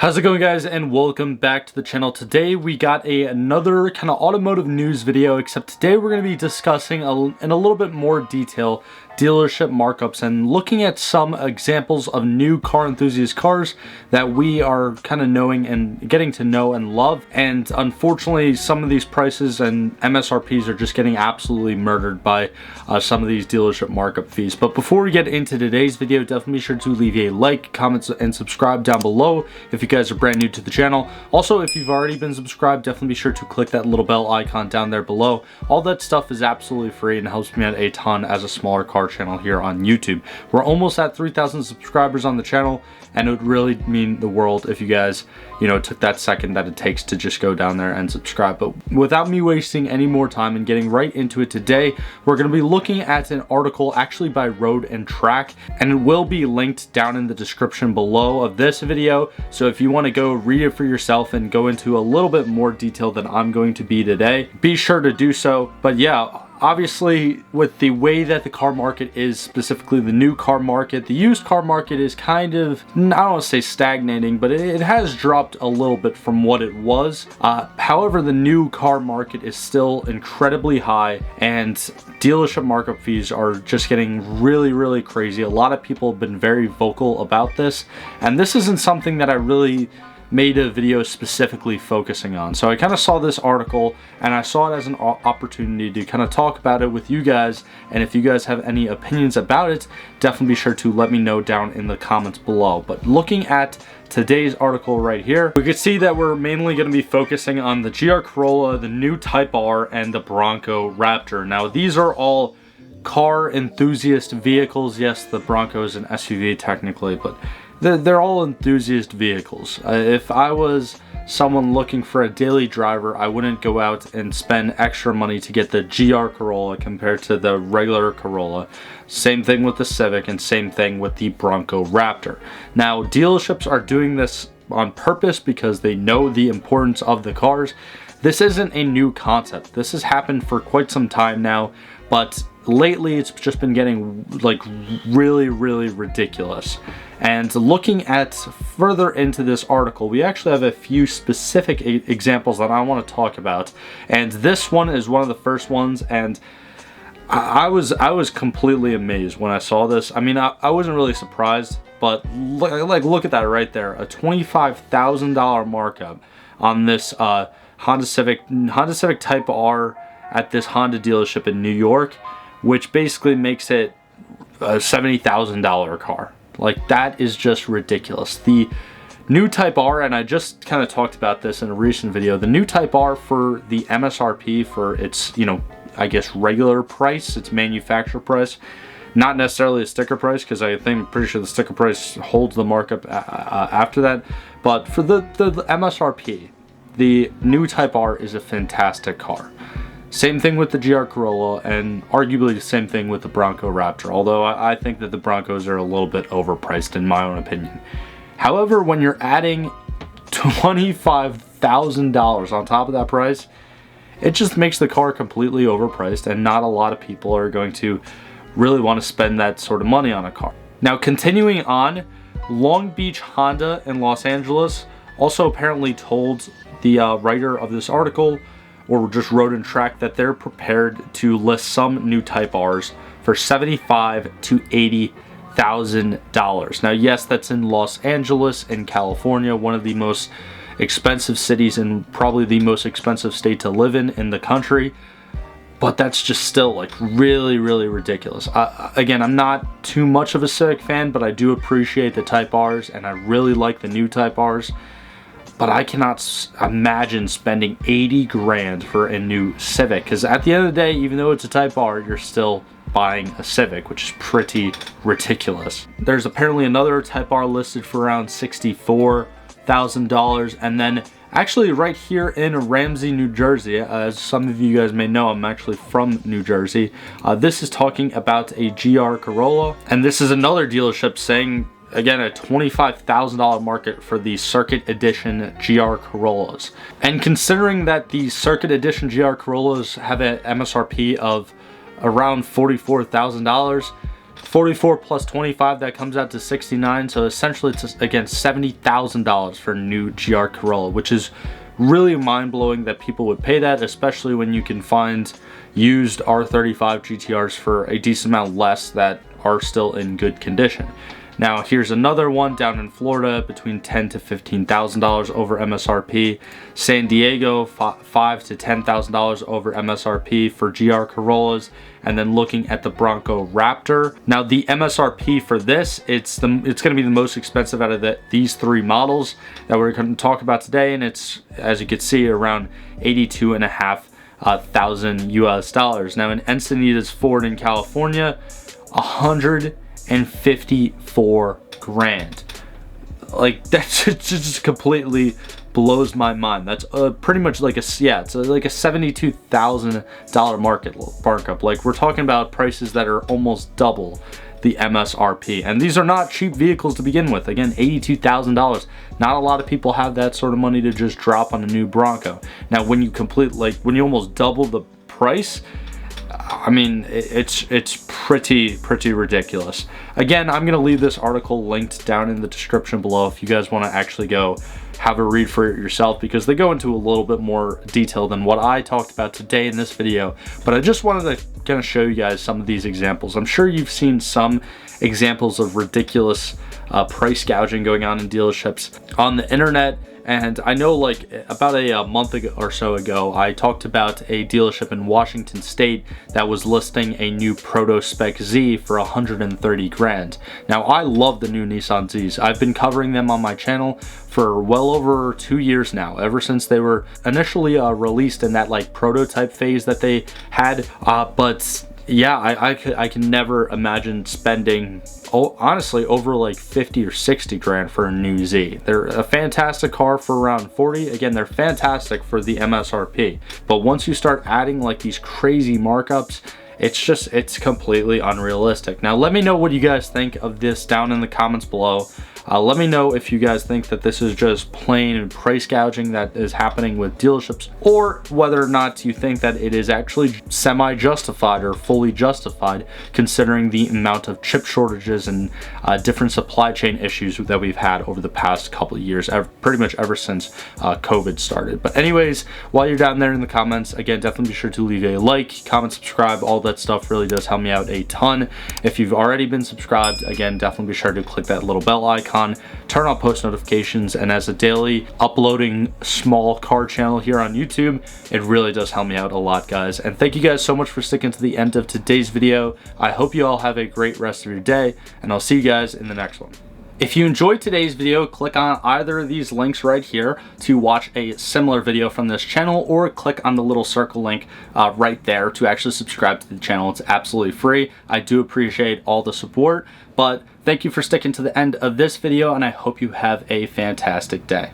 How's it going, guys, and welcome back to the channel. Today we got another kind of automotive news video, except today we're going to be discussing in a little bit more detail dealership markups and looking at some examples of new car enthusiast cars that we are kind of knowing and getting to know and love. And unfortunately, some of these prices and MSRPs are just getting absolutely murdered by some of these dealership markup fees. But before we get into today's video, definitely be sure to leave a like, comment, and subscribe down below if you guys are brand new to the channel. Also, if you've already been subscribed, definitely be sure to click that little bell icon down there below. All that stuff is absolutely free and helps me out a ton as a smaller car channel here on YouTube. We're almost at 3,000 subscribers on the channel, and it would really mean the world if you guys, took that second that it takes to just go down there and subscribe. But without me wasting any more time and getting right into it today, we're going to be looking at an article actually by Road and Track, and it will be linked down in the description below of this video. So if you want to go read it for yourself and go into a little bit more detail than I'm going to be today, be sure to do so. But yeah, obviously, with the way that the car market is, specifically the new car market, the used car market is kind of, I don't want to say stagnating, but it has dropped a little bit from what it was. However, the new car market is still incredibly high, and dealership markup fees are just getting really crazy. A lot of people have been very vocal about this, and this isn't something that I really made a video specifically focusing on. So I kind of saw this article and I saw it as an opportunity to kind of talk about it with you guys, and if you guys have any opinions about it, definitely be sure to let me know down in the comments below. But looking at today's article right here, we could see that we're mainly going to be focusing on the GR Corolla, the new Type R, and the Bronco Raptor. Now these are all car enthusiast vehicles. Yes, the Bronco is an SUV technically, but they're all enthusiast vehicles. If I was someone looking for a daily driver, I wouldn't go out and spend extra money to get the GR Corolla compared to the regular Corolla. Same thing with the Civic, and same thing with the Bronco Raptor. Now, dealerships are doing this on purpose because they know the importance of the cars. This isn't a new concept. This has happened for quite some time now, but lately it's just been getting like really ridiculous. And looking at further into this article, we actually have a few specific examples that I want to talk about, and this one is one of the first ones, and I was completely amazed when I saw this. I mean, I wasn't really surprised, but look at that right there, a $25,000 markup on this Honda Civic Type R at this Honda dealership in New York, which basically makes it a $70,000 car. Like, that is just ridiculous. The new Type R, and I just kind of talked about this in a recent video, the new Type R, for the MSRP for its, I guess regular price, its manufacturer price, not necessarily a sticker price, because I'm pretty sure the sticker price holds the markup after that, but for the MSRP, the new Type R is a fantastic car. Same thing with the GR Corolla, and arguably the same thing with the Bronco Raptor, although I think that the Broncos are a little bit overpriced in my own opinion. However, when you're adding $25,000 on top of that price, it just makes the car completely overpriced, and not a lot of people are going to really want to spend that sort of money on a car. Now, continuing on, Long Beach Honda in Los Angeles also apparently told the writer of this article, or just Road and Track, that they're prepared to list some new Type Rs for $75,000 to $80,000. Now, yes, that's in Los Angeles in California, one of the most expensive cities and probably the most expensive state to live in the country. But that's just still like really ridiculous. Again, I'm not too much of a Civic fan, but I do appreciate the Type Rs, and I really like the new Type Rs. But I cannot imagine spending 80 grand for a new Civic, because at the end of the day, even though it's a Type R, you're still buying a Civic, which is pretty ridiculous. There's apparently another Type R listed for around $64,000, and then actually right here in Ramsey, New Jersey, as some of you guys may know, I'm actually from New Jersey. This is talking about a GR Corolla, and this is another dealership saying, again, a $25,000 market for the Circuit Edition GR Corollas. And considering that the Circuit Edition GR Corollas have an MSRP of around $44,000, 44 plus 25, that comes out to 69. So essentially it's, again, $70,000 for a new GR Corolla, which is really mind-blowing that people would pay that, especially when you can find used R35 GTRs for a decent amount less that are still in good condition. Now here's another one down in Florida, between $10,000 to $15,000 over MSRP. San Diego, $5,000 to $10,000 over MSRP for GR Corollas. And then looking at the Bronco Raptor. Now the MSRP for this, it's going to be the most expensive out of these three models that we're going to talk about today, and it's, as you can see, around $82,500 US dollars. Now in Encinitas Ford in California, 154 grand. Like, that just completely blows my mind. That's pretty much like it's like a $72,000 markup. Like, we're talking about prices that are almost double the MSRP, and these are not cheap vehicles to begin with. Again, $82,000. Not a lot of people have that sort of money to just drop on a new Bronco. Now when you when you almost double the price, I mean, it's pretty ridiculous. Again, I'm gonna leave this article linked down in the description below if you guys want to actually go have a read for it yourself, because they go into a little bit more detail than what I talked about today in this video. But I just wanted to kind of show you guys some of these examples. I'm sure you've seen some examples of ridiculous price gouging going on in dealerships on the internet. And I know, like, about a month ago or so ago, I talked about a dealership in Washington State that was listing a new Proto Spec Z for 130 grand. Now, I love the new Nissan Zs. I've been covering them on my channel for well over 2 years now, ever since they were initially released in that, like, prototype phase that they had. But yeah, I can never imagine spending, honestly, over like 50 or 60 grand for a new Z. They're a fantastic car for around 40. Again, they're fantastic for the MSRP. But once you start adding like these crazy markups, it's completely unrealistic. Now, let me know what you guys think of this down in the comments below. Let me know if you guys think that this is just plain price gouging that is happening with dealerships, or whether or not you think that it is actually semi-justified or fully justified, considering the amount of chip shortages and different supply chain issues that we've had over the past couple of years, pretty much ever since COVID started. But anyways, while you're down there in the comments, again, definitely be sure to leave a like, comment, subscribe. All that stuff really does help me out a ton. If you've already been subscribed, again, definitely be sure to click that little bell icon, turn on post notifications, and as a daily uploading small car channel here on YouTube, it really does help me out a lot, guys. And thank you guys so much for sticking to the end of today's video. I hope you all have a great rest of your day, and I'll see you guys in the next one. If you enjoyed today's video, click on either of these links right here to watch a similar video from this channel, or click on the little circle link right there to actually subscribe to the channel. It's absolutely free. I do appreciate all the support, but thank you for sticking to the end of this video, and I hope you have a fantastic day.